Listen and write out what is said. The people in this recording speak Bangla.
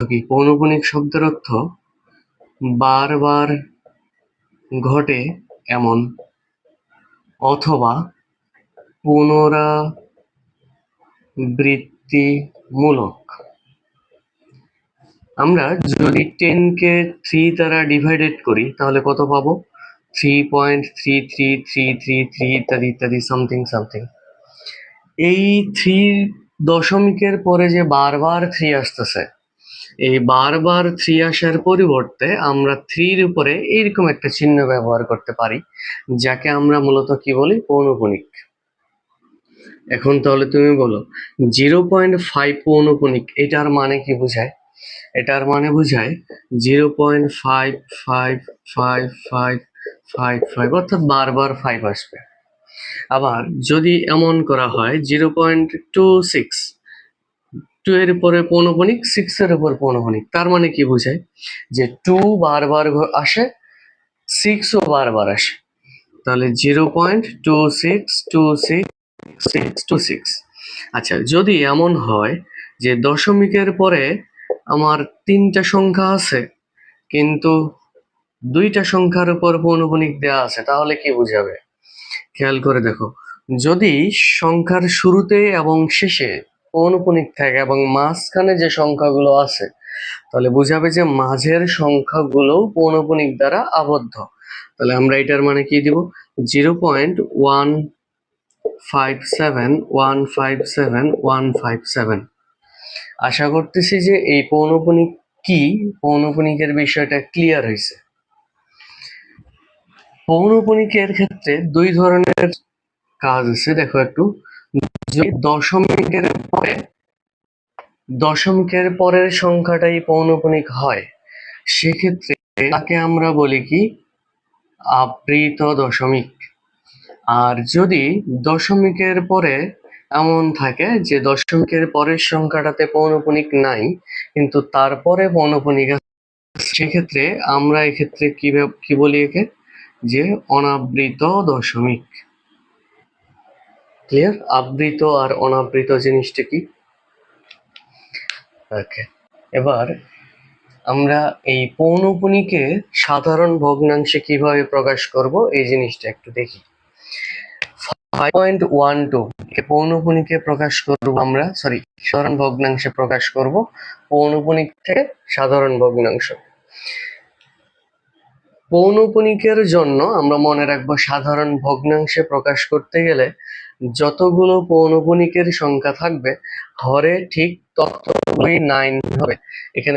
কি? পৌনঃপুনিক শব্দের অর্থ বারবার ঘটে এমন অথবা পুনরাবৃত্তিমূলক। আমরা যদি 10 কে 3 দ্বারা ডিভাইডেড করি তাহলে কত পাবো? 3.3333 ইত্যাদি ইত্যাদি সামথিং সামথিং। এই 3 দশমিকের পরে যে বারবার 3 আসতেছে, এই বারবার 3 আসার পরিবর্তে আমরা 3 এর উপরে এইরকম একটা চিহ্ন ব্যবহার করতে পারি, যাকে আমরা মূলত কি বলি? পৌনঃপুনিক। এখন তাহলে তুমি বলো 0.5 পৌনঃপুনিক এটার মানে কি বোঝায়? এটার মানে বোঝায় 0.5555555, অর্থাৎ বারবার 5 আসবে। আবার যদি এমন করা হয় 0.26, 2 এর উপরে পৌনঃপুনিক, 6 এর উপর পৌনঃপুনিক, তার মানে কি বোঝায়? যে 2 বারবার আসে, 6 ও বারবার আসে। তাহলে 0.26262626। আচ্ছা, যদি এমন হয় যে দশমিকের পরে আমার 3টা সংখ্যা আছে কিন্তু 2টা সংখ্যার উপর পৌনঃপুনিক দেওয়া আছে, তাহলে কি বোঝাবে? খেয়াল করে দেখো, যদি সংখ্যার শুরুতে এবং শেষে পৌনঃপুনিক থাকে এবং মাঝখানে যে সংখ্যাগুলো আছে, তাহলে বোঝাবে যে মাঝের সংখ্যাগুলো পৌনঃপুনিক দ্বারা আবদ্ধ। তাহলে আমরা এটার মানে কি দিব? 0.157157157157। আশা করতেছি যে এই পৌনঃপুনিক কি, পৌনঃপুনিকের বিষয়টা ক্লিয়ার হয়েছে। পৌনঃপুনিকের ক্ষেত্রে 2 ধরনের কাজ আছে, দেখো একটু। যদি দশমিকের পরের সংখ্যাটাই পৌনঃপুনিক হয়, সেক্ষেত্রে তাকে আমরা বলি কি? আবৃত দশমিক। আর যদি দশমিকের পরে এমন থাকে যে দশমিকের পরের সংখ্যাটাতে পৌনঃপুনিক নাই কিন্তু তারপরে পৌনঃপুনিক আছে, সেক্ষেত্রে আমরা এক্ষেত্রে কি বলি একে? যে অনাবৃত দশমিক। ক্লিয়ার? আবৃত আর অনাবৃত জিনিসটা কি? ওকে, এবার আমরা এই পৌনঃপুনিকে সাধারণ ভগ্নাংশে কিভাবে প্রকাশ করব এই জিনিসটা একটু দেখি। 5.12 কে পৌনঃপুনিকে প্রকাশ করব আমরা, সাধারণ ভগ্নাংশে প্রকাশ করব। পৌনঃপুনিক থেকে সাধারণ ভগ্নাংশ। পৌনঃপুনিকের জন্য আমরা মনে রাখবো সাধারণ ভগ্নাংশে প্রকাশ করতে গেলে যতগুলো পৌনঃপুনিকের সংখ্যা থাকবে হরে ঠিক ততগুলোই 9 হবে। এখানে